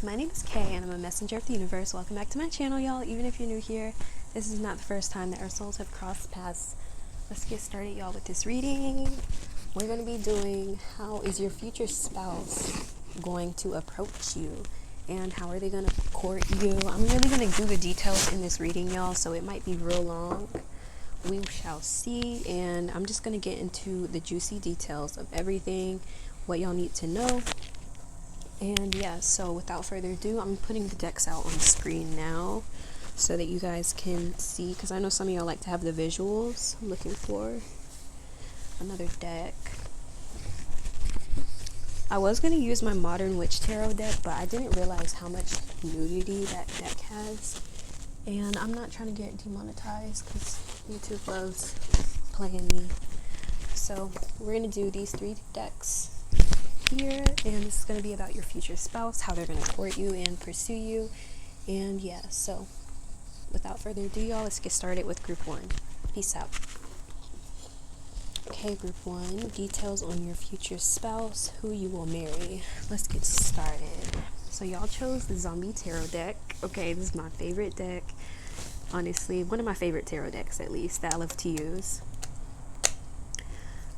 My name is Kay and I'm a messenger of the universe. Welcome back to my channel, y'all. Even if you're new here, this is not the first time that our souls have crossed paths. Let's get started, y'all, with this reading. We're going to be doing how is your future spouse going to approach you and how are they going to court you. I'm really going to do the details in this reading, y'all, so it might be real long. We shall see, and I'm just going to get into the juicy details of everything, what y'all need to know. And yeah, so without further ado, I'm putting the decks out on the screen now so that you guys can see, because I know some of y'all like to have the visuals. I'm looking for another deck. I was going to use my Modern Witch Tarot deck, but I didn't realize how much nudity that deck has. And I'm not trying to get demonetized because YouTube loves playing me. So we're going to do these 3 decks here, and this is going to be about your future spouse, how they're going to court you and pursue you. And yeah, so without further ado, y'all, let's get started with group 1. Peace out. Okay, group 1, details on your future spouse, who you will marry. Let's get started. So y'all chose the Zombie Tarot deck. Okay, this is my favorite deck, honestly, one of my favorite tarot decks, at least, that I love to use.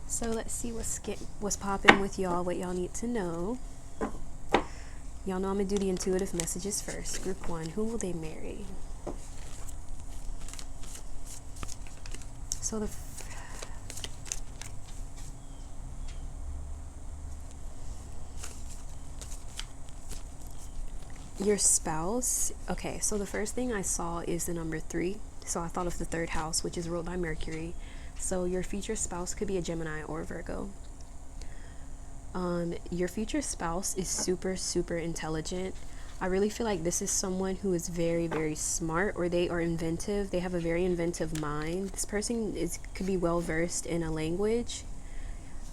So let's see what's popping with y'all, what y'all need to know. Y'all know I'm going to do the intuitive messages first. Group 1, who will they marry? So your spouse. Okay, so the first thing I saw is the number 3. So I thought of the 3rd house, which is ruled by Mercury. So your future spouse could be a Gemini or a Virgo. Your future spouse is super intelligent. I really feel like this is someone who is very smart, or they are inventive. They have a very inventive mind. This person could be well versed in a language.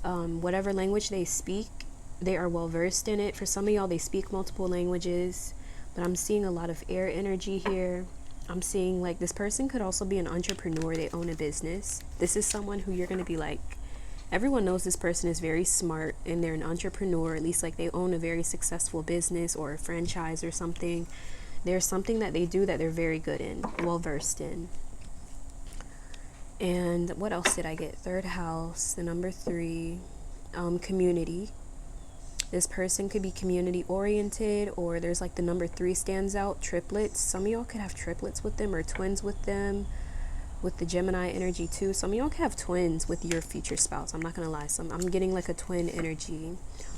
Whatever language they speak, they are well versed in it. For some of y'all, they speak multiple languages, but I'm seeing a lot of air energy here. I'm seeing like this person could also be an entrepreneur. They own a business. This is someone who you're going to be like, everyone knows this person is very smart and they're an entrepreneur, at least like they own a very successful business or a franchise or something. There's something that they do that they're very good in, well versed in. And what else did I get? 3rd house, the number 3, community. This person could be community oriented, or there's like the number 3 stands out, triplets. Some of y'all could have triplets with them or twins with them, with the Gemini energy too. Some of y'all could have twins with your future spouse. I'm not gonna lie, I'm getting like a twin energy,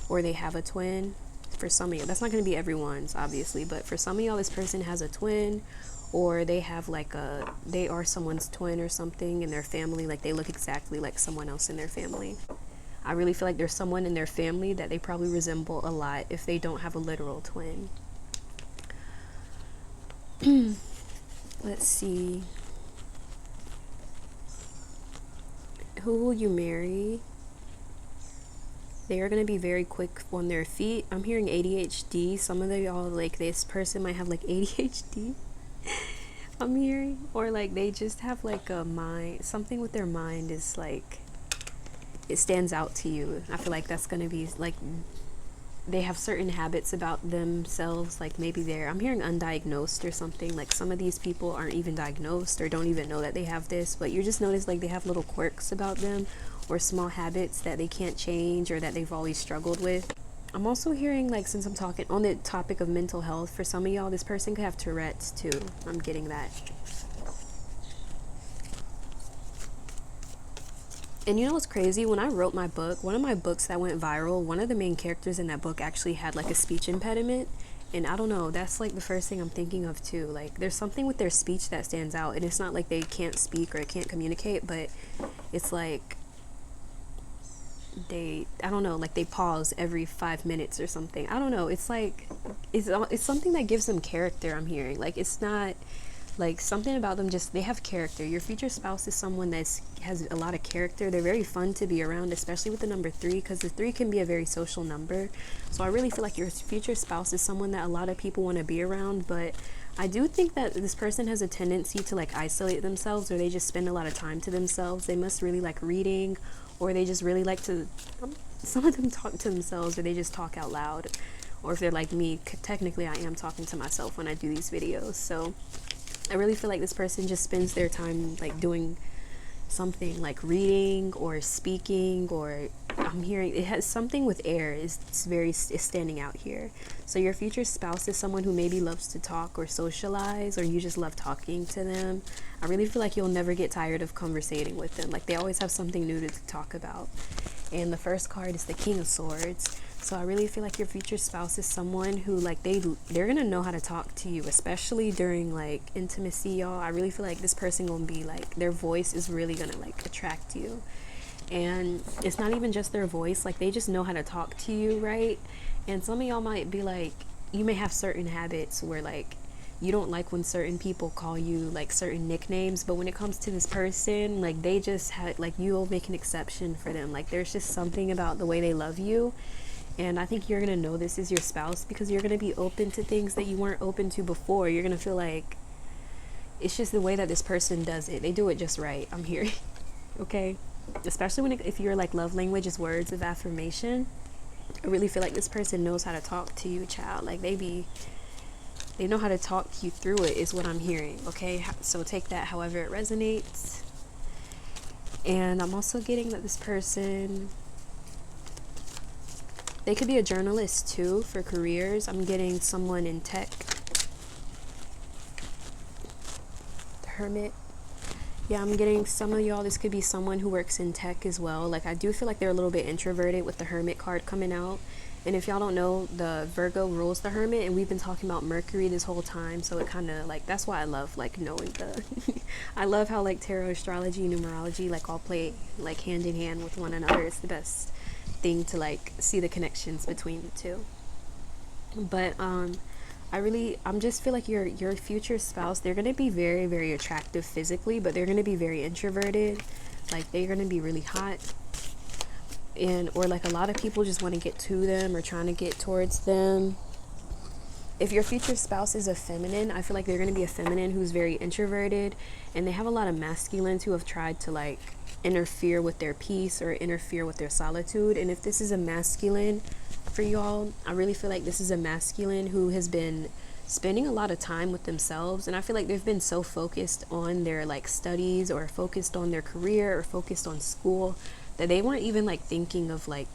or they have a twin. For some of you, that's not gonna be everyone's obviously, but for some of y'all, this person has a twin, or they have like they are someone's twin or something in their family, like they look exactly like someone else in their family. I really feel like there's someone in their family that they probably resemble a lot if they don't have a literal twin. Let's see. Who will you marry? They are going to be very quick on their feet. I'm hearing ADHD. Some of y'all, like, this person might have like ADHD. I'm hearing. Or like they just have like a mind, something with their mind is like, it stands out to you. I feel like that's going to be like, they have certain habits about themselves, like maybe I'm hearing undiagnosed or something. Like some of these people aren't even diagnosed or don't even know that they have this, but you just notice like they have little quirks about them or small habits that they can't change or that they've always struggled with. I'm also hearing, like, since I'm talking on the topic of mental health, for some of y'all, this person could have Tourette's too. I'm getting that. And you know what's crazy? When I wrote my book, one of my books that went viral, one of the main characters in that book actually had like a speech impediment. And I don't know, that's like the first thing I'm thinking of too. Like there's something with their speech that stands out. And it's not like they can't speak or can't communicate, but it's like I don't know, like they pause every 5 minutes or something. I don't know. It's like, it's something that gives them character, I'm hearing. Like it's not like something about them, just they have character. Your future spouse is someone that has a lot of character. They're very fun to be around, especially with the number 3, because the 3 can be a very social number. So I really feel like your future spouse is someone that a lot of people want to be around, but I do think that this person has a tendency to like isolate themselves, or they just spend a lot of time to themselves. They must really like reading, or they just really like to, some of them talk to themselves, or they just talk out loud, or if they're like me, technically I am talking to myself when I do these videos. So I really feel like this person just spends their time like doing something, like reading or speaking, or I'm hearing it has something with air is standing out here. So your future spouse is someone who maybe loves to talk or socialize, or you just love talking to them. I really feel like you'll never get tired of conversating with them. Like they always have something new to talk about. And the first card is the King of Swords. So I really feel like your future spouse is someone who like they're gonna know how to talk to you, especially during like intimacy, y'all. I really feel like this person gonna be like, their voice is really gonna like attract you. And it's not even just their voice, like they just know how to talk to you, right? And some of y'all might be like, you may have certain habits where like you don't like when certain people call you like certain nicknames, but when it comes to this person, like they just had like, you'll make an exception for them. Like there's just something about the way they love you. And I think you're going to know this is your spouse because you're going to be open to things that you weren't open to before. You're going to feel like it's just the way that this person does it. They do it just right. I'm here. Okay? Especially when if your like love language is words of affirmation. I really feel like this person knows how to talk to you, child. Like they know how to talk you through it is what I'm hearing. Okay? So take that however it resonates. And I'm also getting that this person, they could be a journalist too for careers. I'm getting someone in tech. The Hermit. Yeah, I'm getting some of y'all, this could be someone who works in tech as well. Like I do feel like they're a little bit introverted with the Hermit card coming out. And if y'all don't know, the Virgo rules the Hermit, and we've been talking about Mercury this whole time. So it kind of like, that's why I love like knowing the I love how like tarot, astrology, numerology like all play like hand in hand with one another. It's the best thing to like see the connections between the two. But I'm just feel like your future spouse, they're gonna be very, very attractive physically, but they're gonna be very introverted. Like they're gonna be really hot, and or like a lot of people just want to get to them or trying to get towards them. If your future spouse is a feminine, I feel like they're going to be a feminine who's very introverted, and they have a lot of masculines who have tried to like interfere with their peace or interfere with their solitude. And if this is a masculine for y'all, I really feel like this is a masculine who has been spending a lot of time with themselves, and I feel like they've been so focused on their like studies or focused on their career or focused on school that they weren't even like thinking of like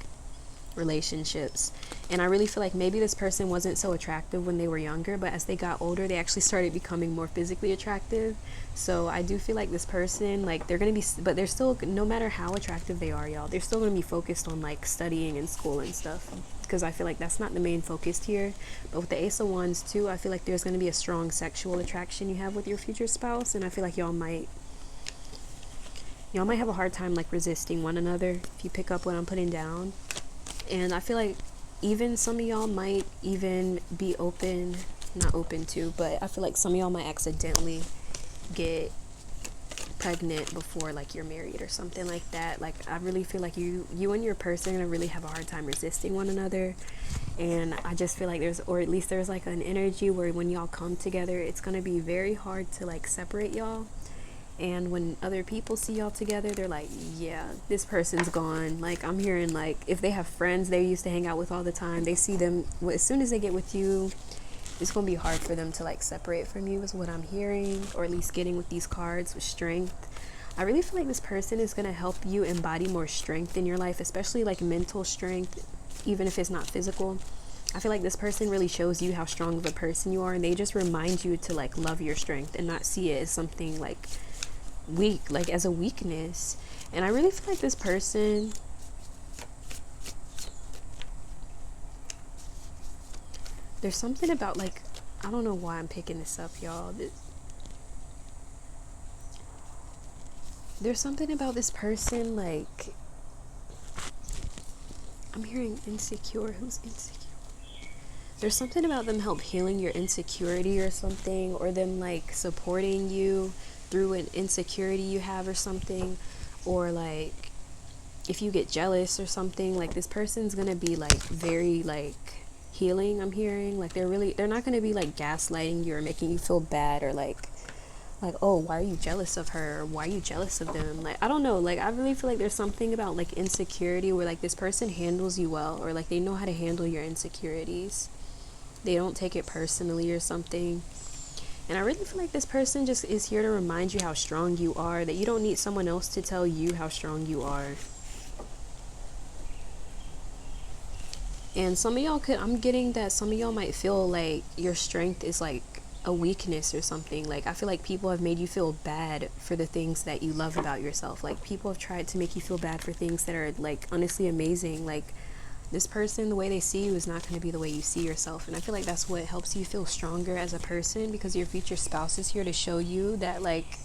relationships. And I really feel like maybe this person wasn't so attractive when they were younger, but as they got older they actually started becoming more physically attractive. So I do feel like this person, like they're gonna be, but they're still, no matter how attractive they are, y'all, they're still gonna be focused on like studying and school and stuff, because I feel like that's not the main focus here. But with the Ace of Wands too, I feel like there's gonna be a strong sexual attraction you have with your future spouse, and I feel like y'all might have a hard time like resisting one another if you pick up what I'm putting down. And I feel like even some of y'all might even be not open to, but I feel like some of y'all might accidentally get pregnant before like you're married or something like that. Like I really feel like you and your person are gonna really have a hard time resisting one another. And I just feel like there's like an energy where when y'all come together, it's gonna be very hard to like separate y'all. And when other people see y'all together, they're like, yeah, this person's gone. Like I'm hearing like if they have friends they used to hang out with all the time, they see them as soon as they get with you, it's gonna be hard for them to like separate from you is what I'm hearing, or at least getting with these cards with strength. I really feel like this person is gonna help you embody more strength in your life, especially like mental strength, even if it's not physical. I feel like this person really shows you how strong of a person you are, and they just remind you to like love your strength and not see it as something like weak, like as a weakness. And I really feel like this person, there's something about like, I don't know why I'm picking this up, y'all. There's something about this person, like I'm hearing insecure. Who's insecure? There's something about them help healing your insecurity or something, or them like supporting you through an insecurity you have or something. Or like if you get jealous or something, like this person's gonna be like very like healing. I'm hearing like they're not gonna be like gaslighting you or making you feel bad or like like, oh, why are you jealous of her? Or why are you jealous of them? Like, I don't know. Like, I really feel like there's something about like insecurity where like this person handles you well, or like they know how to handle your insecurities. They don't take it personally or something. And I really feel like this person just is here to remind you how strong you are, that you don't need someone else to tell you how strong you are. And some of y'all I'm getting that some of y'all might feel like your strength is like a weakness or something. Like, I feel like people have made you feel bad for the things that you love about yourself. Like, people have tried to make you feel bad for things that are like honestly amazing. Like, this person, the way they see you is not going to be the way you see yourself. And I feel like that's what helps you feel stronger as a person, because your future spouse is here to show you that like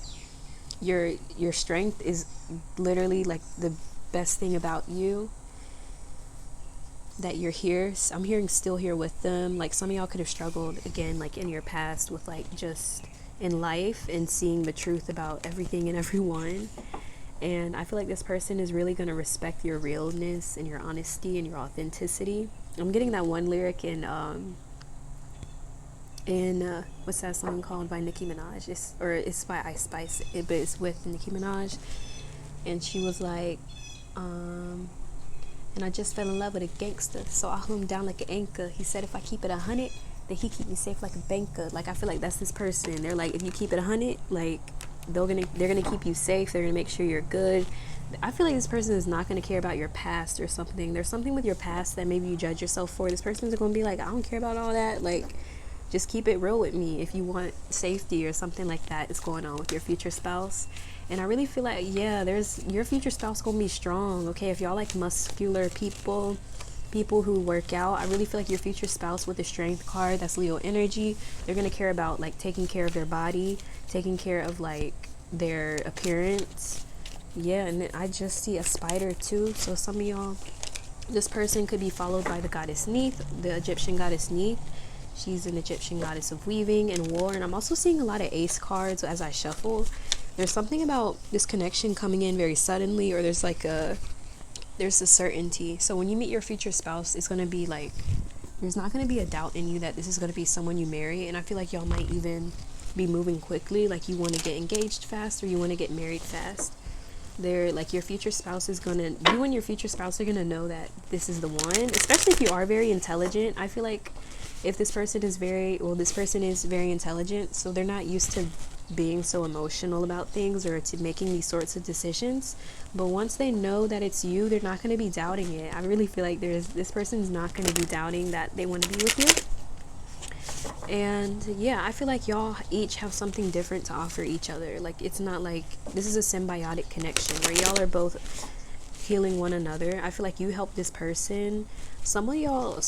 your strength is literally like the best thing about you, that you're here. I'm hearing still here with them. Like, some of y'all could have struggled again like in your past with like just in life and seeing the truth about everything and everyone. And I feel like this person is really going to respect your realness and your honesty and your authenticity. I'm getting that one lyric in what's that song called by Nicki Minaj? It's by Ice Spice, but it's with Nicki Minaj. And she was like, and I just fell in love with a gangster, so I hold him down like an anchor. He said if I keep it 100, then he keep me safe like a banker. Like, I feel like that's this person. They're like, if you keep it 100, like they're gonna keep you safe. They're gonna make sure you're good. I feel like this person is not gonna care about your past or something. There's something with your past that maybe you judge yourself for. This person's gonna be like, I don't care about all that. Like, just keep it real with me. If you want safety or something like that is going on with your future spouse. And I really feel like, yeah, there's your future spouse gonna be strong. Okay, if y'all like muscular people who work out, I really feel like your future spouse with the strength card, that's Leo energy, they're gonna care about like taking care of their body, taking care of like their appearance. Yeah, and then I just see a spider too. So some of y'all, this person could be followed by the goddess Neith, the Egyptian goddess Neith. She's an Egyptian goddess of weaving and war. And I'm also seeing a lot of ace cards as I shuffle. There's something about this connection coming in very suddenly, or there's a certainty. So when you meet your future spouse, it's going to be like, there's not going to be a doubt in you that this is going to be someone you marry. And I feel like y'all might even be moving quickly, like you want to get engaged fast or you want to get married fast. They're like, your future spouse is gonna, you and your future spouse are gonna know that this is the one, especially if you are very intelligent. I feel like if this person is this person is very intelligent, so they're not used to being so emotional about things or to making these sorts of decisions. But once they know that it's you, they're not going to be doubting it. I really feel like this person's not going to be doubting that they want to be with you. And yeah, I feel like y'all each have something different to offer each other. Like, it's not like this is a symbiotic connection where y'all are both healing one another. I feel like you help this person. Some of y'all,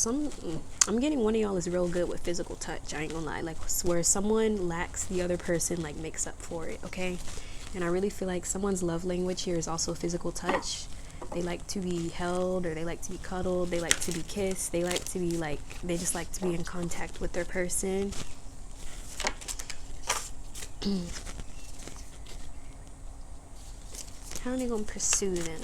I'm getting one of y'all is real good with physical touch. I ain't gonna lie. Like, where someone lacks, the other person like makes up for it. Okay. And I really feel like someone's love language here is also physical touch. They like to be held, or they like to be cuddled, they like to be kissed, they like to be like, they just like to be in contact with their person. How are they gonna pursue them?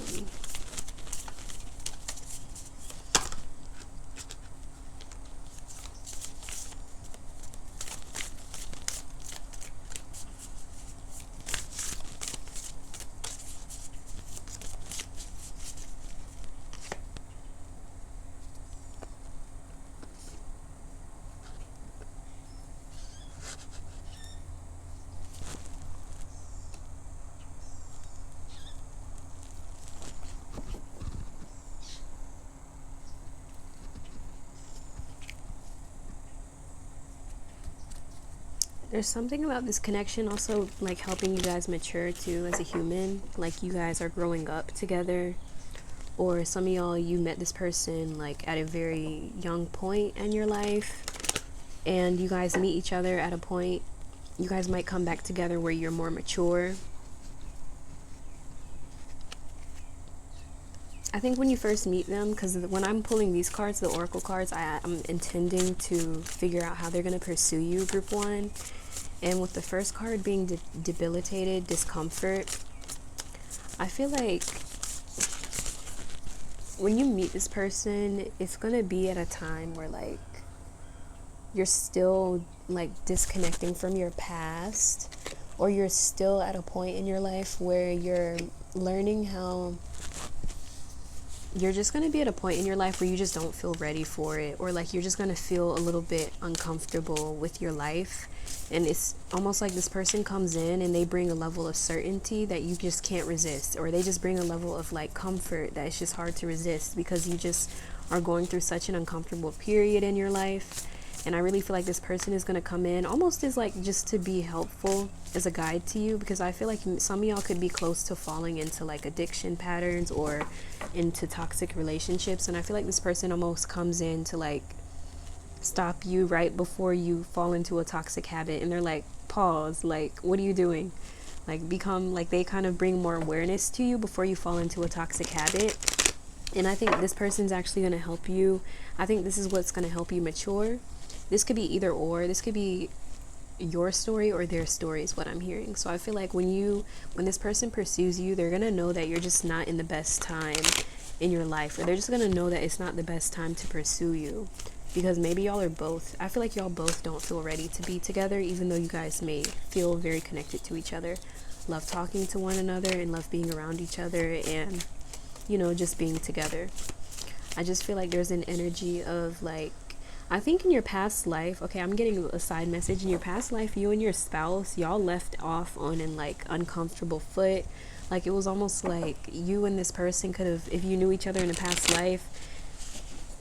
There's something about this connection also like helping you guys mature too as a human. Like, you guys are growing up together, or some of y'all, you met this person like at a very young point in your life, and you guys meet each other at a point, you guys might come back together where you're more mature. I think when you first meet them, because when I'm pulling these cards, the oracle cards, I'm intending to figure out how they're going to pursue you, group one. And with the first card being debilitated, discomfort, I feel like when you meet this person, it's going to be at a time where like you're still like disconnecting from your past, or you're still at a point in your life where you're learning how you're just going to be at a point in your life where you just don't feel ready for it, or like you're just going to feel a little bit uncomfortable with your life. And it's almost like this person comes in and they bring a level of certainty that you just can't resist, or they just bring a level of like comfort that it's just hard to resist because you just are going through such an uncomfortable period in your life. And I really feel like this person is going to come in almost as like just to be helpful as a guide to you, because I feel like some of y'all could be close to falling into like addiction patterns or into toxic relationships. And I feel like this person almost comes in to like stop you right before you fall into a toxic habit. And they're like, pause, like, what are you doing? Like, become like, they kind of bring more awareness to you before you fall into a toxic habit. And I think this person's actually going to help you. I think this is what's going to help you mature. This could be either or. This could be your story or their story is what I'm hearing. So I feel like when this person pursues you, they're going to know that you're just not in the best time in your life, or they're just going to know that it's not the best time to pursue you, because maybe y'all are both, I feel like y'all both don't feel ready to be together, even though you guys may feel very connected to each other, love talking to one another and love being around each other and, you know, just being together. I just feel like there's an energy of like, I think in your past life, okay, I'm getting a side message. In your past life, you and your spouse, y'all left off on an like uncomfortable foot. Like it was almost like you and this person could have, if you knew each other in a past life,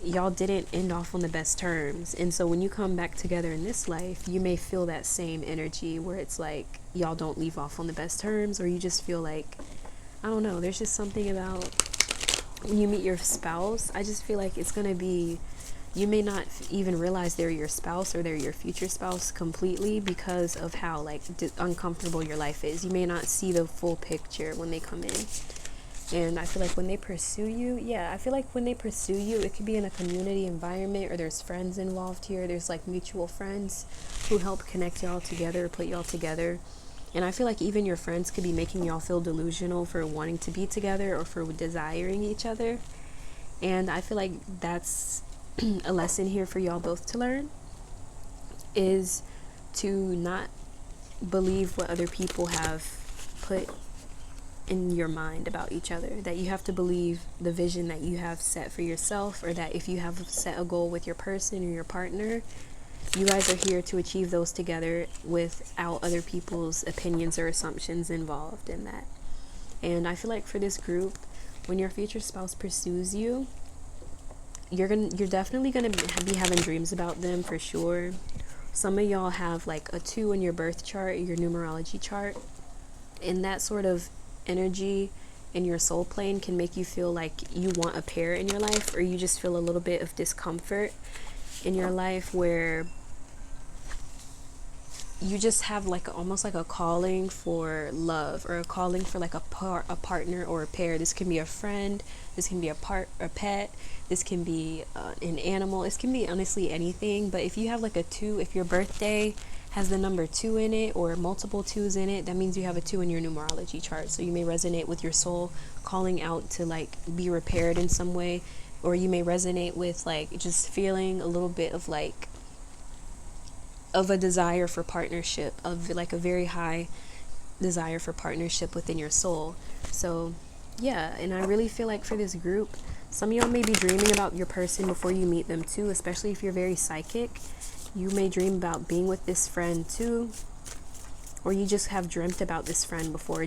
y'all didn't end off on the best terms. And so when you come back together in this life, you may feel that same energy where it's like y'all don't leave off on the best terms, or you just feel like, I don't know, there's just something about when you meet your spouse. I just feel like it's going to be, you may not even realize they're your spouse or they're your future spouse completely because of how like uncomfortable your life is. You may not see the full picture when they come in. And I feel like when they pursue you, it could be in a community environment, or there's friends involved here. There's like mutual friends who help connect y'all together, put y'all together. And I feel like even your friends could be making y'all feel delusional for wanting to be together or for desiring each other. And I feel like that's a lesson here for y'all both to learn, is to not believe what other people have put in your mind about each other. That you have to believe the vision that you have set for yourself, or that if you have set a goal with your person or your partner, you guys are here to achieve those together without other people's opinions or assumptions involved in that. And I feel like for this group, when your future spouse pursues you, you're definitely gonna be having dreams about them for sure. Some of y'all have like a 2 in your birth chart, your numerology chart, and that sort of energy in your soul plane can make you feel like you want a pair in your life, or you just feel a little bit of discomfort in your life where you just have like almost like a calling for love, or a calling for like a partner or a pair. This can be a friend, this can be a pet, this can be an animal, this can be honestly anything. But if you have like a 2, if your birthday has the number 2 in it, or multiple 2s in it, that means you have a 2 in your numerology chart. So you may resonate with your soul calling out to like be repaired in some way, or you may resonate with like just feeling a little bit of like of a desire for partnership, of like a very high desire for partnership within your soul. So yeah, and I really feel like for this group, some of y'all may be dreaming about your person before you meet them too, especially if you're very psychic. You may dream about being with this friend too, or you just have dreamt about this friend before,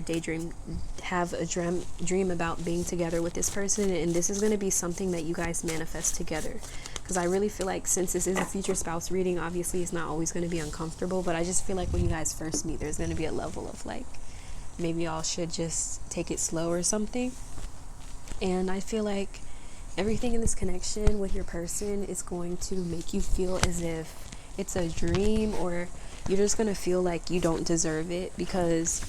have a dream about being together with this person. And this is going to be something that you guys manifest together, because I really feel like, since this is a future spouse reading, obviously it's not always going to be uncomfortable, but I just feel like when you guys first meet, there's going to be a level of like, maybe y'all should just take it slow or something. And I feel like everything in this connection with your person is going to make you feel as if it's a dream, or you're just going to feel like you don't deserve it because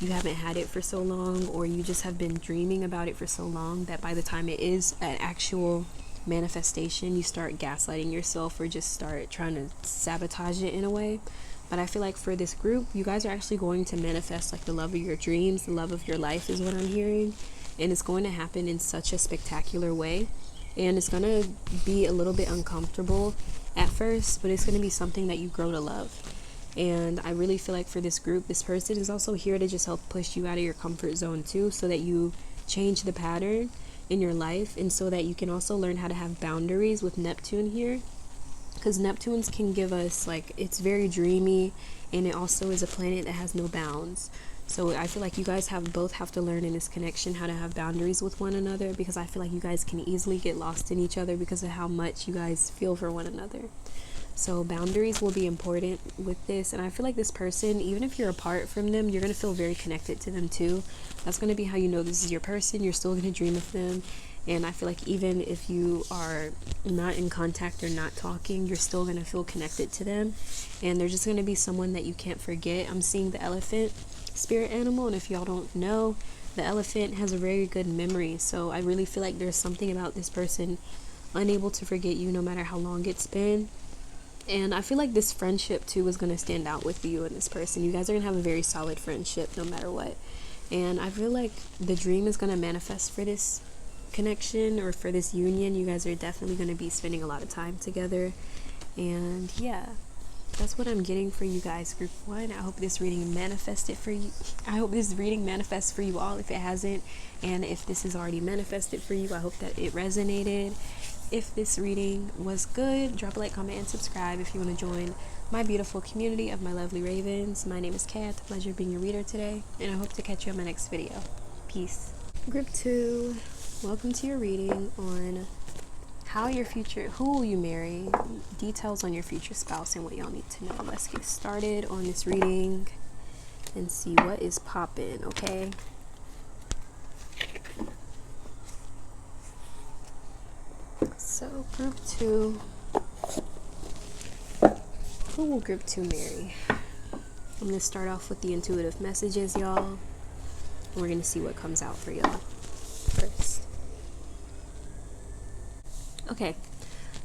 you haven't had it for so long, or you just have been dreaming about it for so long that by the time it is an actual manifestation, you start gaslighting yourself or just start trying to sabotage it in a way. But I feel like for this group, you guys are actually going to manifest like the love of your dreams, the love of your life is what I'm hearing. And it's going to happen in such a spectacular way. And it's going to be a little bit uncomfortable at first, but it's going to be something that you grow to love. And I really feel like for this group, this person is also here to just help push you out of your comfort zone too, so that you change the pattern in your life, and so that you can also learn how to have boundaries with Neptune here, because Neptunes can give us, like, it's very dreamy, and it also is a planet that has no bounds. So I feel like you guys both have to learn in this connection how to have boundaries with one another, because I feel like you guys can easily get lost in each other because of how much you guys feel for one another. So boundaries will be important with this, and I feel like this person, even if you're apart from them, you're going to feel very connected to them too. That's going to be how you know this is your person. You're still going to dream of them, and I feel like even if you are not in contact or not talking, you're still going to feel connected to them, and they're just going to be someone that you can't forget. I'm seeing the elephant spirit animal, and if y'all don't know, the elephant has a very good memory, so I really feel like there's something about this person unable to forget you no matter how long it's been. And I feel like this friendship too is going to stand out with you and this person. You guys are going to have a very solid friendship no matter what. And I feel like the dream is going to manifest for this connection, or for this union. You guys are definitely going to be spending a lot of time together. And yeah, that's what I'm getting for you guys, group 1. I hope this reading manifested for you. I hope this reading manifests for you all if it hasn't. And if this is already manifested for you, I hope that it resonated. If this reading was good, drop a like, comment, and subscribe if you want to join my beautiful community of my lovely ravens. My name is Kay. It's a pleasure being your reader today, and I hope to catch you on my next video. Peace. Group 2, welcome to your reading on who will you marry, details on your future spouse, and what y'all need to know. Let's get started on this reading and see what is popping, okay? So, group 2, who will group 2 marry? I'm going to start off with the intuitive messages, y'all. And we're going to see what comes out for y'all first. Okay,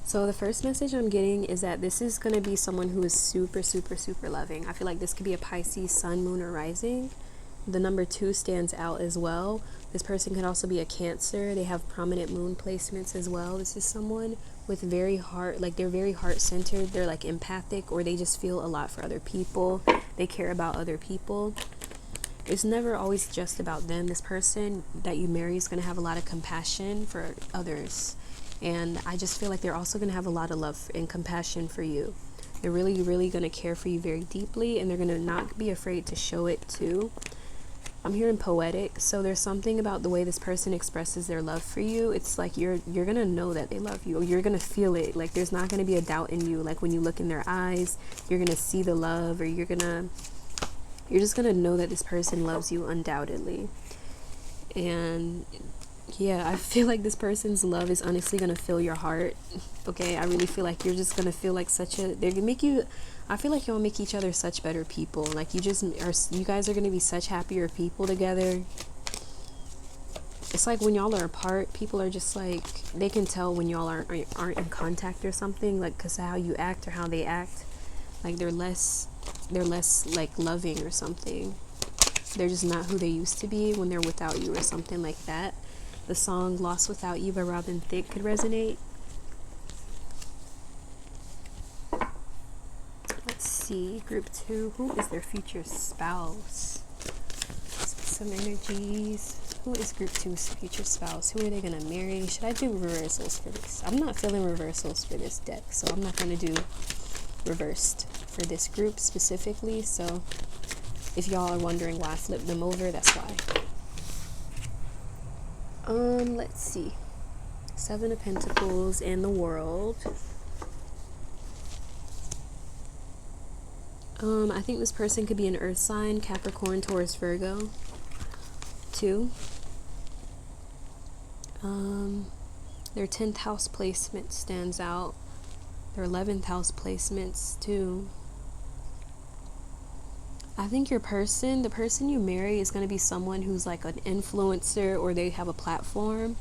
so the first message I'm getting is that this is going to be someone who is super, super, super loving. I feel like this could be a Pisces sun, moon, or rising. The number 2 stands out as well. This person could also be a Cancer. They have prominent moon placements as well. This is someone with they're very heart-centered. They're like empathic, or they just feel a lot for other people. They care about other people. It's never always just about them. This person that you marry is going to have a lot of compassion for others. And I just feel like they're also going to have a lot of love and compassion for you. They're really, really going to care for you very deeply, and they're going to not be afraid to show it too. I'm hearing poetic, so there's something about the way this person expresses their love for you. It's like you're gonna know that they love you, or you're gonna feel it. Like there's not gonna be a doubt in you. Like when you look in their eyes, you're gonna see the love, or you're just gonna know that this person loves you undoubtedly. And yeah, I feel like this person's love is honestly gonna fill your heart. Okay, I really feel like you're just gonna feel like they're gonna make you. I feel like y'all make each other such better people. Like you guys are gonna be such happier people together. It's like when y'all are apart, people are just like, they can tell when y'all aren't in contact or something, like because of how you act or how they act. Like they're less like loving or something. They're just not who they used to be when they're without you or something like that. The song Lost Without You by Robin Thicke could resonate. Let's see, group 2, who is their future spouse? Some energies. Who is group 2's future spouse? Who are they going to marry? Should I do reversals for this? I'm not feeling reversals for this deck, so I'm not going to do reversed for this group specifically. So if y'all are wondering why I flipped them over, that's why. Let's see. 7 of Pentacles and the World. I think this person could be an earth sign, Capricorn, Taurus, Virgo, 2. Their 10th house placement stands out. Their 11th house placements, too. I think the person you marry is going to be someone who's like an influencer, or they have a platform.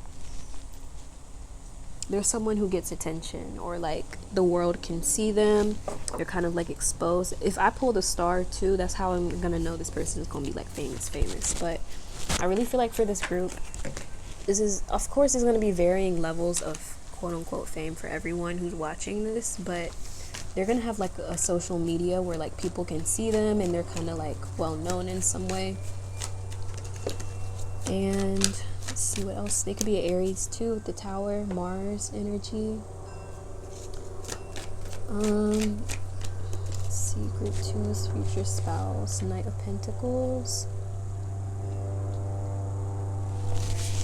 They're someone who gets attention, or like the world can see them. They're kind of like exposed. If I pull the star too, that's how I'm going to know this person is going to be like famous. But I really feel like for this group, of course, there's going to be varying levels of quote unquote fame for everyone who's watching this, but They're gonna have like a social media where like people can see them and they're kind of like well known in some way. And let's see what else. They could be an Aries too with the Tower, Mars energy. Let's see, group 2 is future spouse, Knight of Pentacles.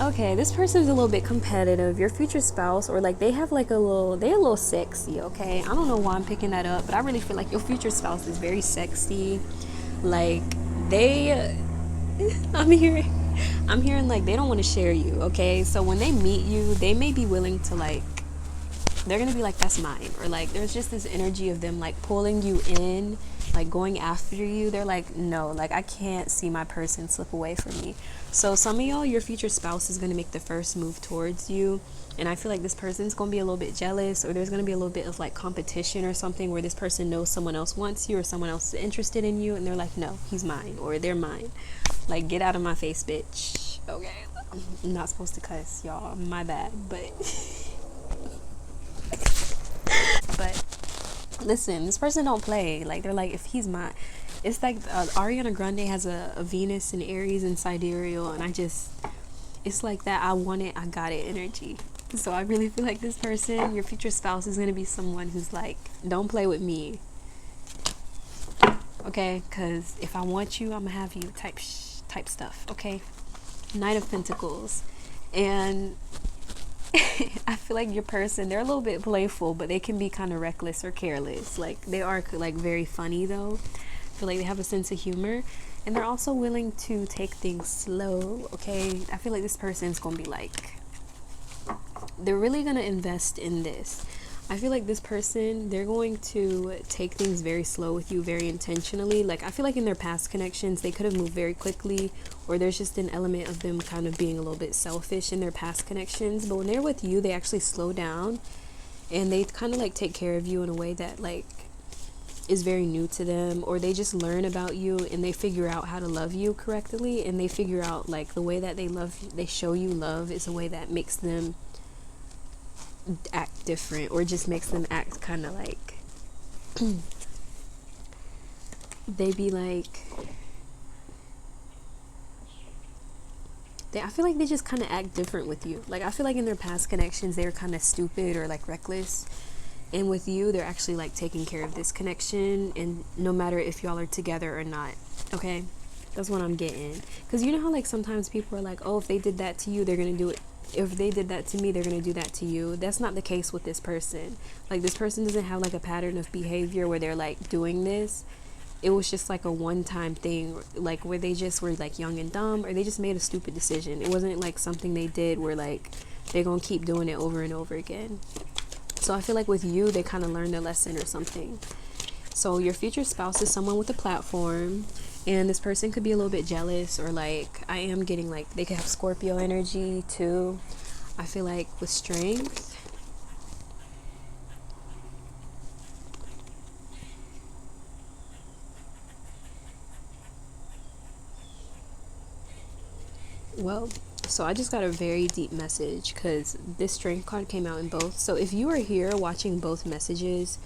Okay, this person's a little bit competitive. Your future spouse, or like they have like they're a little sexy, okay? I don't know why I'm picking that up, but I really feel like your future spouse is very sexy. Like I'm hearing like they don't want to share you, okay? So when they meet you, they may be willing to like, they're gonna be like, that's mine, or like there's just this energy of them like pulling you in, like going after you. They're like, no, like I can't see my person slip away from me. So some of y'all, your future spouse is gonna make the first move towards you, and I feel like this person's gonna be a little bit jealous, or there's gonna be a little bit of like competition or something where this person knows someone else wants you or someone else is interested in you, and they're like, no, he's mine, or they're mine. Like, get out of my face, bitch. Okay, I'm not supposed to cuss, y'all, my bad, but listen, this person don't play. Like, they're like, if he's mine. It's like Ariana Grande has a Venus and Aries in sidereal, and it's like that I want it, I got it energy. So I really feel like this person, your future spouse, is going to be someone who's like, don't play with me, okay? Because if I want you, I'm going to have you type stuff, okay? Knight of Pentacles. And I feel like your person, they're a little bit playful, but they can be kind of reckless or careless. Like, they are like very funny though. I feel like they have a sense of humor, and they're also willing to take things slow, okay? I feel like this person's gonna be like, they're really gonna invest in this. I feel like this person, they're going to take things very slow with you, very intentionally. Like, I feel like in their past connections, they could have moved very quickly, or there's just an element of them kind of being a little bit selfish in their past connections. But when they're with you, they actually slow down, and they kind of like take care of you in a way that like is very new to them, or they just learn about you and they figure out how to love you correctly, and they figure out like the way that they show you love is a way that makes them act different, or just makes them act kind of like they be like, I feel like they just kind of act different with you. Like, I feel like in their past connections they were kind of stupid or like reckless, and with you they're actually like taking care of this connection, and no matter if y'all are together or not, okay? That's what I'm getting. Because you know how like sometimes people are like, oh, if they did that to you, they're gonna do it, if they did that to me, they're gonna do that to you. That's not the case with this person. Like, this person doesn't have like a pattern of behavior where they're like doing this. It was just like a one-time thing, like where they just were like young and dumb, or they just made a stupid decision. It wasn't like something they did where like they're gonna keep doing it over and over again. So I feel like with you, they kind of learned their lesson or something. So your future spouse is someone with a platform, and this person could be a little bit jealous, or like, I am getting like they could have Scorpio energy too. I feel like with strength. Well, so I just got a very deep message because this strength card came out in both. So if you are here watching both messages,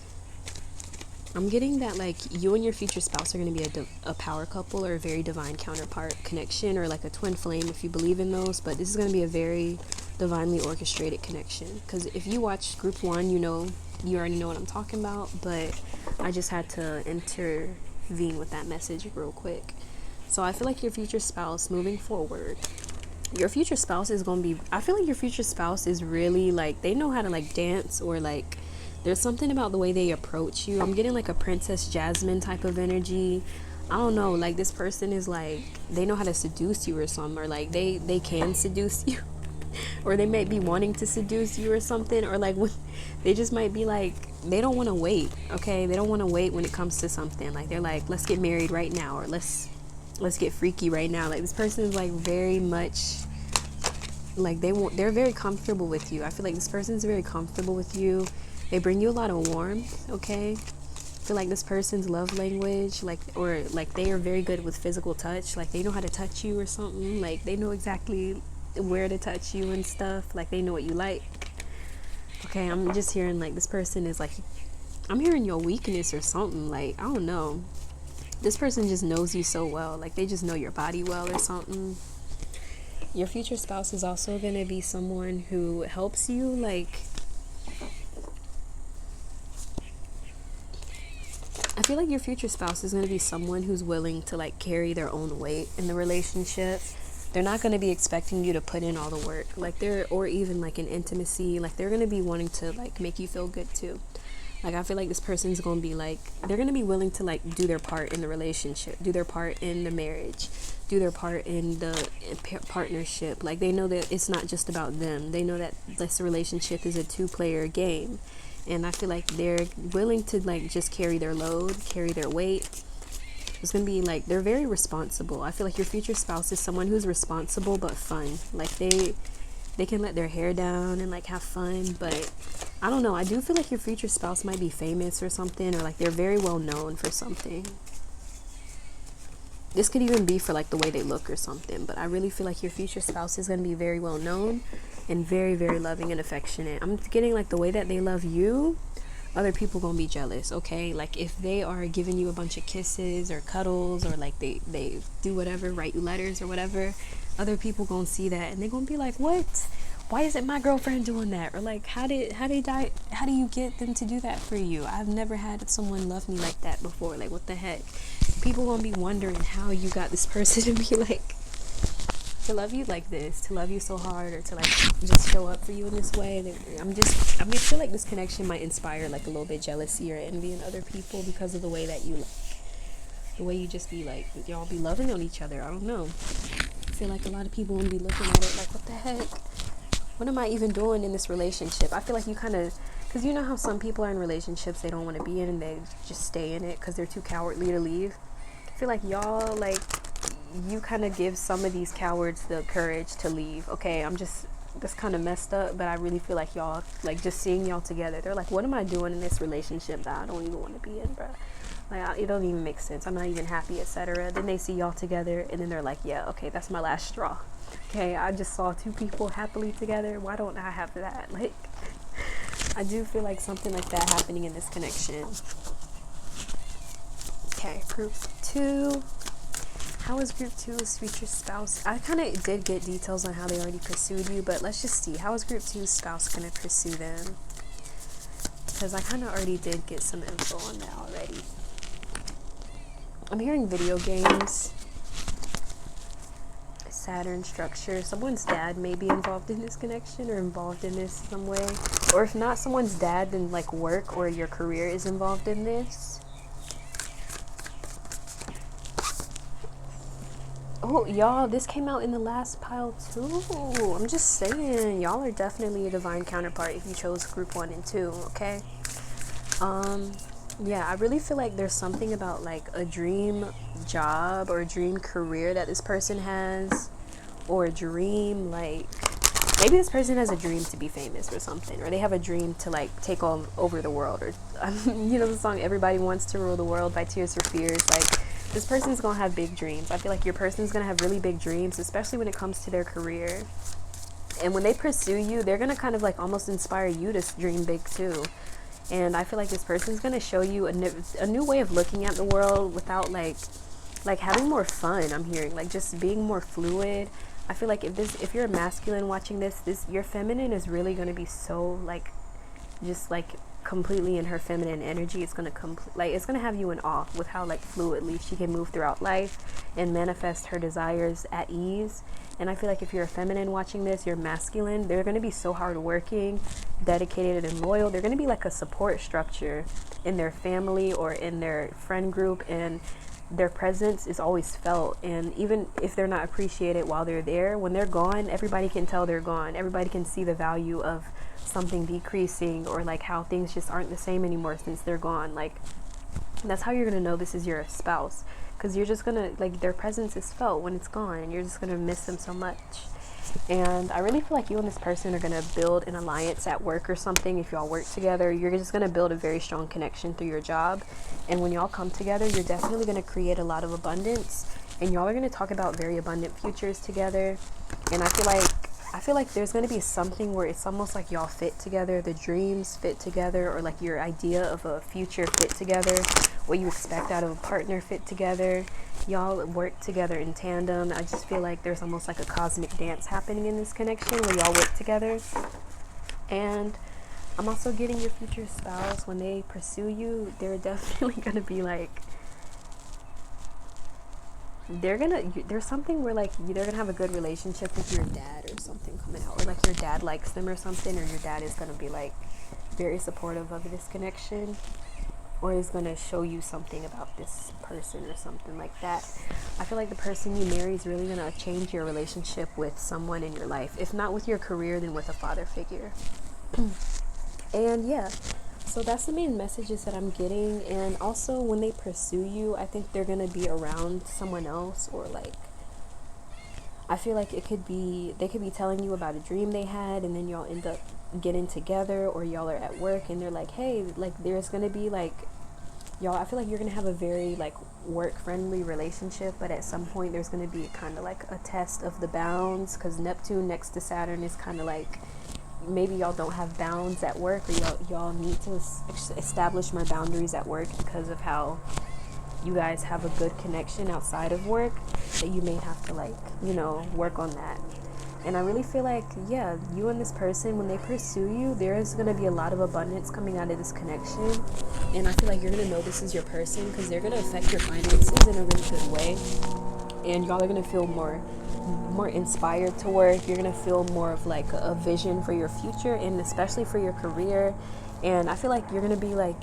I'm getting that like you and your future spouse are going to be a power couple, or a very divine counterpart connection, or like a twin flame if you believe in those. But this is going to be a very divinely orchestrated connection, because if you watch group 1, you already know what I'm talking about, but I just had to intervene with that message real quick. So I feel like your future spouse moving forward, your future spouse is going to be, I feel like your future spouse is really like, they know how to like dance, or like there's something about the way they approach you. I'm getting like a Princess Jasmine type of energy. I don't know, like this person is like, they know how to seduce you or something, or like they can seduce you or they might be wanting to seduce you or something, or like they just might be like, they don't want to wait, okay? They don't want to wait when it comes to something. Like, they're like, let's get married right now, or let's get freaky right now. Like, this person is like very much like they're very comfortable with you. I feel like this person is very comfortable with you. They bring you a lot of warmth, okay? I feel like this person's love language, like, or like they are very good with physical touch. Like, they know how to touch you or something. Like, they know exactly where to touch you and stuff. Like, they know what you like. Okay, I'm just hearing like this person is like, I'm hearing your weakness or something. Like, I don't know. This person just knows you so well. Like, they just know your body well or something. Your future spouse is also going to be someone who helps you, like, I feel like your future spouse is going to be someone who's willing to, like, carry their own weight in the relationship. They're not going to be expecting you to put in all the work, like, or even like in intimacy. Like, they're going to be wanting to, like, make you feel good too. Like, I feel like this person's going to be like, they're going to be willing to, like, do their part in the relationship, do their part in the marriage, do their part in the partnership. Like, they know that it's not just about them. They know that this relationship is a two-player game. And I feel like they're willing to, like, just carry their load, carry their weight. It's going to be, like, they're very responsible. I feel like your future spouse is someone who's responsible but fun. Like, they can let their hair down and, like, have fun. But I don't know. I do feel like your future spouse might be famous or something, or, like, they're very well known for something. This could even be for, like, the way they look or something. But I really feel like your future spouse is going to be very well known and very, very loving and affectionate. I'm getting, like, the way that they love you, other people gonna be jealous, okay? Like, if they are giving you a bunch of kisses or cuddles, or, like, they do whatever, write you letters or whatever, other people gonna see that and they're gonna be like, what? Why isn't my girlfriend doing that? Or, like, how do you get them to do that for you? I've never had someone love me like that before. Like, what the heck? People gonna be wondering how you got this person to be like, to love you like this, to love you so hard, or to, like, just show up for you in this way. I'm gonna feel like this connection might inspire, like, a little bit jealousy or envy in other people because of the way that you, like, the way you just be, like, y'all be loving on each other. I don't know. I feel like a lot of people will be looking at it like, what the heck? What am I even doing in this relationship? I feel like you kind of, because you know how some people are in relationships they don't want to be in and they just stay in it because they're too cowardly to leave. I feel like y'all, like, you kind of give some of these cowards the courage to leave. Okay, that's kind of messed up, but I really feel like y'all, like, just seeing y'all together, they're like, what am I doing in this relationship that I don't even want to be in, bro? Like, it don't even make sense. I'm not even happy, etc. Then they see y'all together and then they're like, yeah, okay, that's my last straw. Okay, I just saw two people happily together. Why don't I have that? Like, I do feel like something like that happening in this connection. Okay, group 2. How is group 2's future spouse? I kind of did get details on how they already pursued you, but let's just see. How is group 2's spouse going to pursue them? Because I kind of already did get some info on that already. I'm hearing video games, Saturn structure. Someone's dad may be involved in this connection or involved in this some way. Or if not someone's dad, then, like, work or your career is involved in this. Oh, y'all, this came out in the last pile too. I'm just saying, y'all are definitely a divine counterpart if you chose group 1 and 2, okay? Yeah, I really feel like there's something about, like, a dream job or a dream career that this person has, or a dream, like, maybe this person has a dream to be famous or something, or they have a dream to, like, take all over the world, or, you know the song Everybody Wants to Rule the World by Tears for Fears? Like, this person's gonna have big dreams. I feel like your person's gonna have really big dreams, especially when it comes to their career. And when they pursue you, they're gonna kind of, like, almost inspire you to dream big too. And I feel like this person's gonna show you a new way of looking at the world without, like having more fun. I'm hearing, like, just being more fluid. I feel like if you're a masculine watching this, your feminine is really gonna be so, like, just, like, completely in her feminine energy. It's gonna it's gonna have you in awe with how, like, fluidly she can move throughout life and manifest her desires at ease. And I feel like if you're a feminine watching this, you're masculine, they're gonna be so hardworking, dedicated, and loyal. They're gonna be like a support structure in their family or in their friend group, and their presence is always felt. And even if they're not appreciated while they're there, when they're gone, everybody can tell they're gone. Everybody can see the value of something decreasing, or, like, how things just aren't the same anymore since they're gone. Like, that's how you're gonna know this is your spouse, because you're just gonna, like, their presence is felt when it's gone, and you're just gonna miss them so much. And I really feel like you and this person are gonna build an alliance at work or something. If y'all work together, you're just gonna build a very strong connection through your job. And when y'all come together, you're definitely gonna create a lot of abundance, and y'all are gonna talk about very abundant futures together. And I feel like I feel like there's going to be something where it's almost like y'all fit together, the dreams fit together, or like your idea of a future fit together, what you expect out of a partner fit together. Y'all work together in tandem. I just feel like there's almost like a cosmic dance happening in this connection where y'all work together. And I'm also getting your future spouse, when they pursue you, they're definitely going to be like, there's something where like they're gonna have a good relationship with your dad or something coming out, or like your dad likes them or something, or your dad is gonna be like very supportive of this connection, or is gonna show you something about this person or something like that. I feel like the person you marry is really gonna change your relationship with someone in your life. If not with your career, then with a father figure. And yeah, so that's the main messages that I'm getting. And also, when they pursue you, I think they're going to be around someone else, or like, I feel like they could be telling you about a dream they had, and then y'all end up getting together, or y'all are at work and they're like, hey, like there's going to be like, y'all, I feel like you're going to have a very like work friendly relationship, but at some point there's going to be kind of like a test of the bounds, because Neptune next to Saturn is kind of like, maybe y'all don't have bounds at work, or y'all need to establish more boundaries at work because of how you guys have a good connection outside of work, that you may have to like, work on that. And I really feel like, yeah, you and this person, when they pursue you, there is going to be a lot of abundance coming out of this connection. And I feel like you're going to know this is your person, because they're going to affect your finances in a really good way. And y'all are going to feel more inspired to work. You're going to feel more of like a vision for your future, and especially for your career. And I feel like you're going to be like,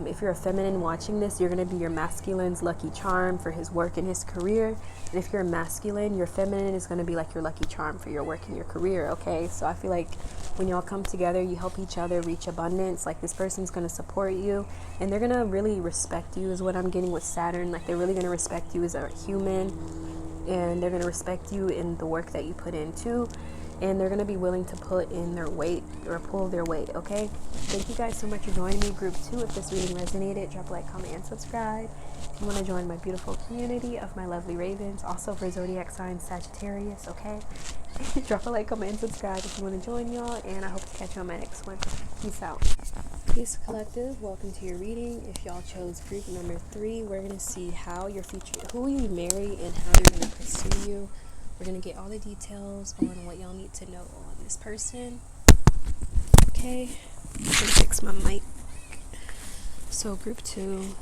if you're a feminine watching this, you're going to be your masculine's lucky charm for his work and his career. And if you're a masculine, your feminine is going to be like your lucky charm for your work and your career. Okay, so I feel like when y'all come together, you help each other reach abundance. Like, this person's going to support you, and they're going to really respect you, is what I'm getting with Saturn. Like, they're really going to respect you as a human, and they're going to respect you in the work that you put in too. And they're going to be willing to put in their weight, or pull their weight, okay? Thank you guys so much for joining me, Group 2. If this reading resonated, drop a like, comment, and subscribe. If you want to join my beautiful community of my lovely ravens, also for zodiac sign Sagittarius, okay? Drop a like, comment, and subscribe if you want to join y'all, and I hope to catch you on my next one. Peace out. Peace, Collective. Welcome to your reading. If y'all chose group number 3, we're going to see how your future, who you marry, and how they're going to pursue you. We're going to get all the details on what y'all need to know on this person. Okay, I'm going to fix my mic. So group 2,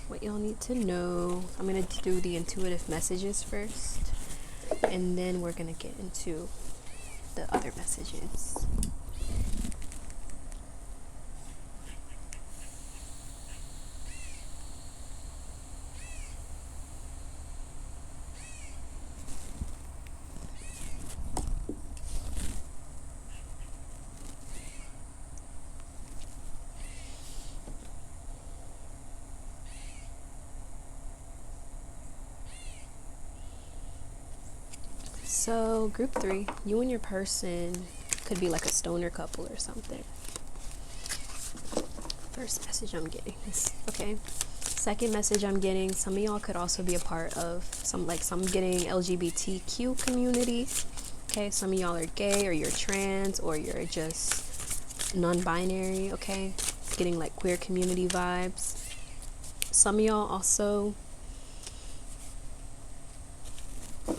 what y'all need to know. I'm going to do the intuitive messages first, and then we're going to get into the other messages. So, group 3, you and your person could be like a stoner couple or something. First message I'm getting is, okay. Second message I'm getting, some of y'all could also be a part of some getting LGBTQ community. Okay, some of y'all are gay, or you're trans, or you're just non-binary, okay? Getting like queer community vibes. Some of y'all also,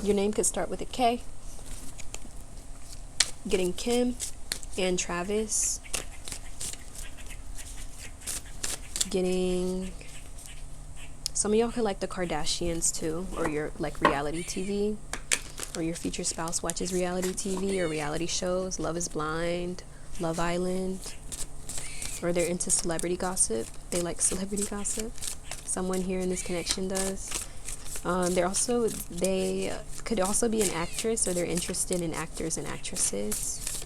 your name could start with a K. Getting Kim and Travis. Getting, some of y'all could like the Kardashians too, or your like reality TV, or your future spouse watches reality TV or reality shows, Love is Blind, Love Island, or they're into celebrity gossip. They like celebrity gossip. Someone here in this connection does. They could also be an actress, or they're interested in actors and actresses.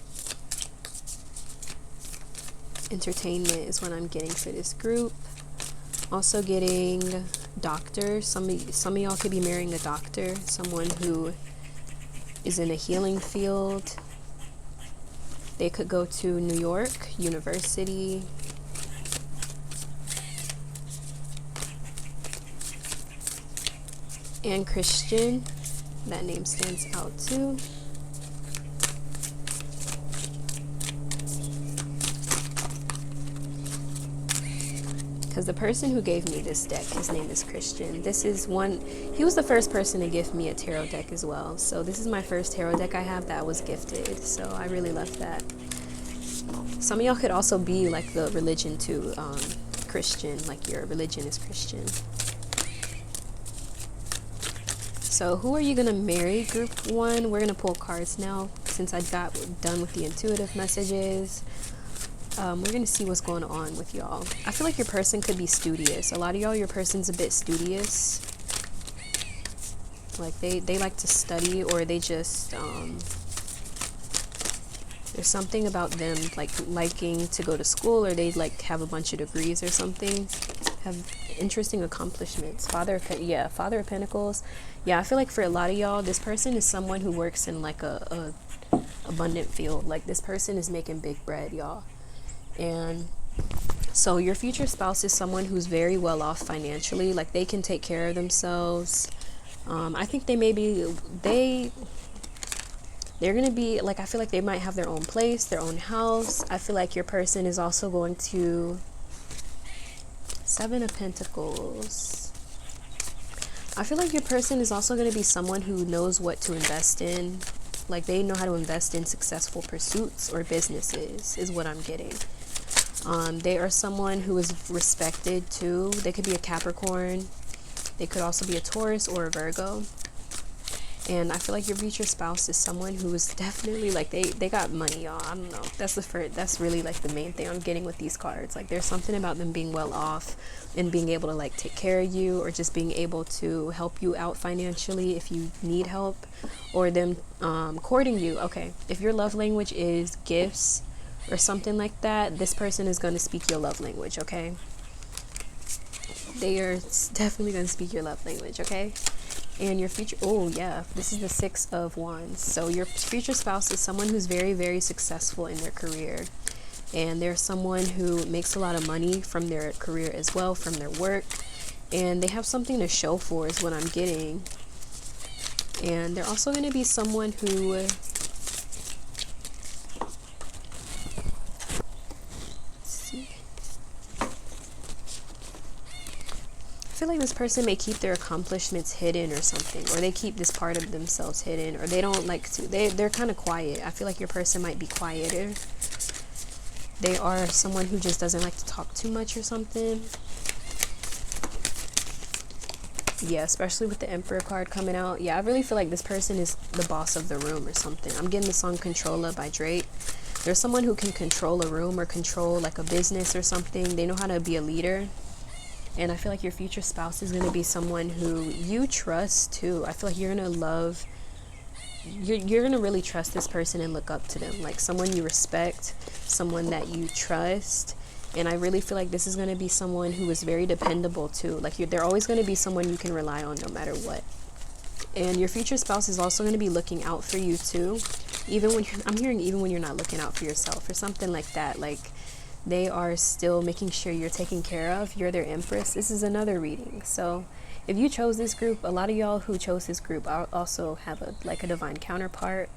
Entertainment is what I'm getting for this group. Also getting doctor. Some of y'all could be marrying a doctor, someone who is in a healing field. They could go to New York University. And Christian, that name stands out too. because the person who gave me this deck, his name is Christian. He was the first person to give me a tarot deck as well. So this is my first tarot deck I have that was gifted. So I really love that. Some of y'all could also be like the religion too, Christian, like your religion is Christian. So who are you going to marry, group 1? We're going to pull cards now since I got done with the intuitive messages. We're going to see what's going on with y'all. I feel like your person could be studious. A lot of y'all, your person's a bit studious. Like they like to study, or they just, there's something about them like liking to go to school, or they like have a bunch of degrees or something. Have interesting accomplishments. Father of Pentacles. Yeah, I feel like for a lot of y'all, this person is someone who works in like a abundant field. Like this person is making big bread, y'all. And so your future spouse is someone who's very well off financially. Like they can take care of themselves. I think they're gonna be like, I feel like they might have their own place, their own house. I feel like your person is also going to, 7 of Pentacles. I feel like your person is also going to be someone who knows what to invest in. Like they know how to invest in successful pursuits or businesses is what I'm getting. They are someone who is respected too. They could be a Capricorn. They could also be a Taurus or a Virgo. And I feel like your future spouse is someone who is definitely like, they got money, y'all. I don't know. That's really like the main thing I'm getting with these cards. Like there's something about them being well off and being able to like take care of you, or just being able to help you out financially if you need help, or them courting you. Okay, if your love language is gifts or something like that, this person is going to speak your love language, okay? They are definitely going to speak your love language, okay? And your future, oh yeah, this is the 6 of Wands. So your future spouse is someone who's very, very successful in their career. And they're someone who makes a lot of money from their career as well, from their work. And they have something to show for is what I'm getting. And they're also going to be someone who, I feel like this person may keep their accomplishments hidden or something, or they keep this part of themselves hidden, or they don't like to, they're kind of quiet. I feel like your person might be quieter. They are someone who just doesn't like to talk too much or something. Yeah, especially with the Emperor card coming out. Yeah, I really feel like this person is the boss of the room or something. I'm getting the song Controller by Drake. There's someone who can control a room or control like a business or something. They know how to be a leader. And I feel like your future spouse is going to be someone who you trust too. I feel like you're going to love, you're going to really trust this person and look up to them. Like someone you respect, someone that you trust. And I really feel like this is going to be someone who is very dependable too. Like they're always going to be someone you can rely on no matter what. And your future spouse is also going to be looking out for you too. Even when I'm hearing even when you're not looking out for yourself or something like that. Like they are still making sure you're taken care of. You're their empress. This is another reading. So if you chose this group, a lot of y'all who chose this group also have a divine counterpart.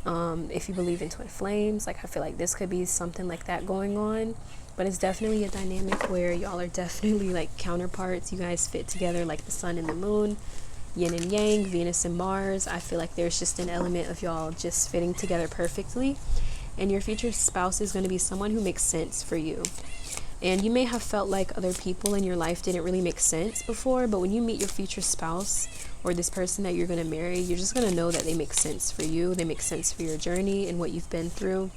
If you believe in twin flames, like I feel like this could be something like that going on. But it's definitely a dynamic where y'all are definitely like counterparts. You guys fit together like the sun and the moon, yin and yang, Venus and Mars. I feel like there's just an element of y'all just fitting together perfectly. And your future spouse is going to be someone who makes sense for you. And you may have felt like other people in your life didn't really make sense before, but when you meet your future spouse or this person that you're going to marry, you're just going to know that they make sense for you. They make sense for your journey and what you've been through.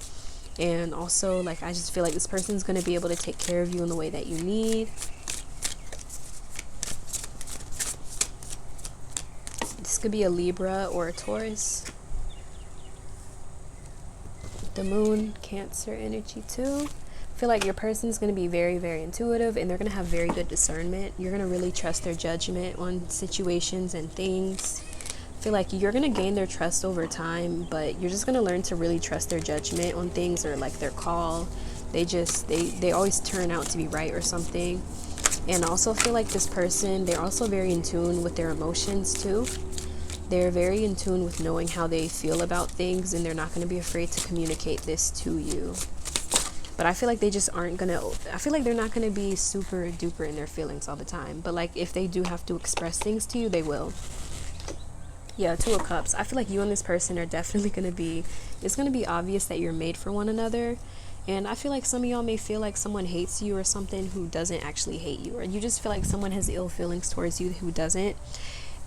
And also, like, I just feel like this person's going to be able to take care of you in the way that you need. This could be a Libra or a Taurus. The moon, Cancer energy too. I feel like your person's going to be very, very intuitive, and they're going to have very good discernment. You're going to really trust their judgment on situations and things. I feel like you're going to gain their trust over time, but you're just going to learn to really trust their judgment on things, or like their call. They always turn out to be right or something. And I also feel like this person, they're also very in tune with their emotions too. They're very in tune with knowing how they feel about things, and they're not going to be afraid to communicate this to you. but I feel like they just aren't gonna, I feel like they're not gonna be super duper in their feelings all the time, but like if they do have to express things to you, they will. Yeah, Two of Cups. I feel like you and this person are definitely gonna be, it's gonna be obvious that you're made for one another. And I feel like some of y'all may feel like someone hates you or something who doesn't actually hate you, or you just feel like someone has ill feelings towards you who doesn't.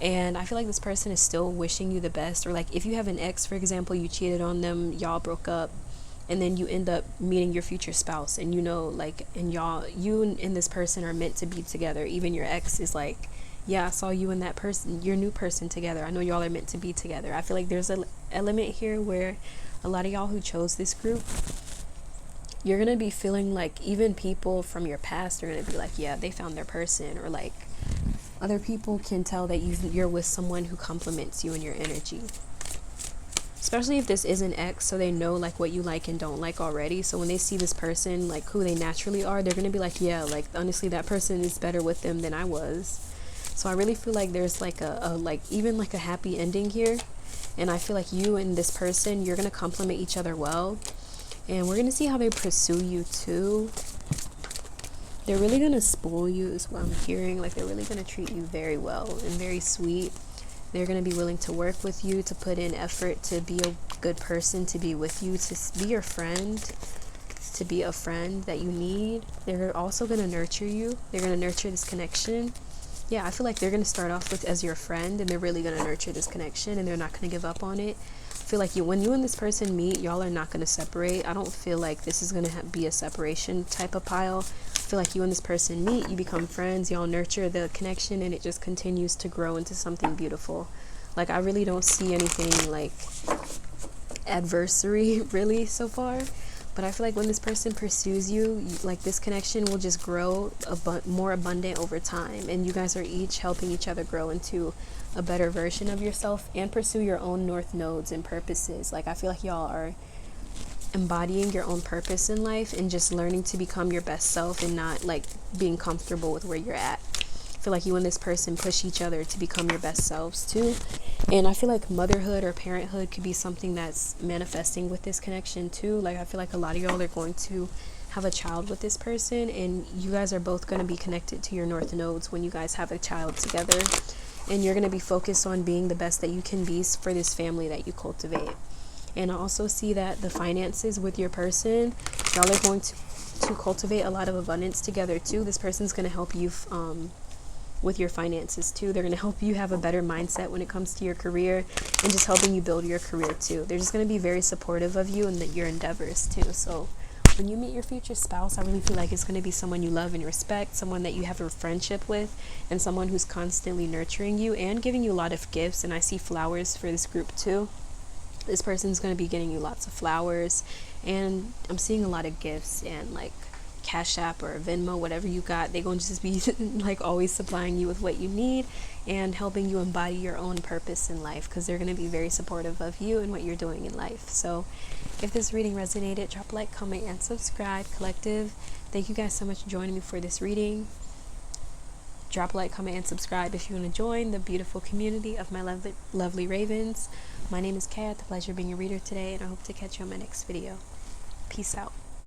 And I feel like this person is still wishing you the best. Or like if you have an ex, for example, you cheated on them, y'all broke up, and then you end up meeting your future spouse, and you know, like, and y'all, you and this person are meant to be together. Even your ex is like, yeah, I saw you and that person, your new person, together. I know y'all are meant to be together. I feel like there's an element here where a lot of y'all who chose this group, you're gonna be feeling like even people from your past are gonna be like, yeah, they found their person. Or like other people can tell that you're with someone who complements you and your energy, especially if this is an ex, so they know like what you like and don't like already. So when they see this person, like who they naturally are, they're gonna be like, yeah, like honestly that person is better with them than I was. So I really feel like there's like a like even like a happy ending here. And I feel like you and this person, you're gonna complement each other well, and we're gonna see how they pursue you too. They're really gonna spoil you is what I'm hearing. Like they're really gonna treat you very well and very sweet. They're gonna be willing to work with you, to put in effort, to be a good person, to be with you, to be your friend, to be a friend that you need. They're also gonna nurture you. They're gonna nurture this connection. Yeah, I feel like they're gonna start off with as your friend, and they're really gonna nurture this connection, and they're not gonna give up on it. I feel like when you and this person meet, y'all are not gonna separate. I don't feel like this is gonna be a separation type of pile. I feel like you and this person meet, you become friends, y'all nurture the connection, and it just continues to grow into something beautiful. Like I really don't see anything like adversary really so far. But I feel like when this person pursues you, like this connection will just grow more abundant over time. And you guys are each helping each other grow into a better version of yourself and pursue your own north nodes and purposes. Like I feel like y'all are embodying your own purpose in life and just learning to become your best self and not like being comfortable with where you're at. I feel like you and this person push each other to become your best selves too. And I feel like motherhood or parenthood could be something that's manifesting with this connection too. Like I feel like a lot of y'all are going to have a child with this person, and you guys are both going to be connected to your north nodes when you guys have a child together. And you're going to be focused on being the best that you can be for this family that you cultivate. And I also see that the finances with your person, y'all are going to cultivate a lot of abundance together too. This person's going to help you with your finances too. They're going to help you have a better mindset when it comes to your career, and just helping you build your career too. They're just going to be very supportive of you and your endeavors too. So when you meet your future spouse, I really feel like it's going to be someone you love and respect, someone that you have a friendship with, and someone who's constantly nurturing you and giving you a lot of gifts. And I see flowers for this group too. This person's going to be getting you lots of flowers, and I'm seeing a lot of gifts and like Cash App or Venmo, whatever you got. They're going to just be like always supplying you with what you need and helping you embody your own purpose in life, because they're going to be very supportive of you and what you're doing in life. So if this reading resonated, drop a like, comment, and subscribe. Collective, thank you guys so much for joining me for this reading. Drop a like, comment, and subscribe if you want to join the beautiful community of my lovely ravens. My name is Kay. I had the pleasure of being your reader today, and I hope to catch you on my next video. Peace out.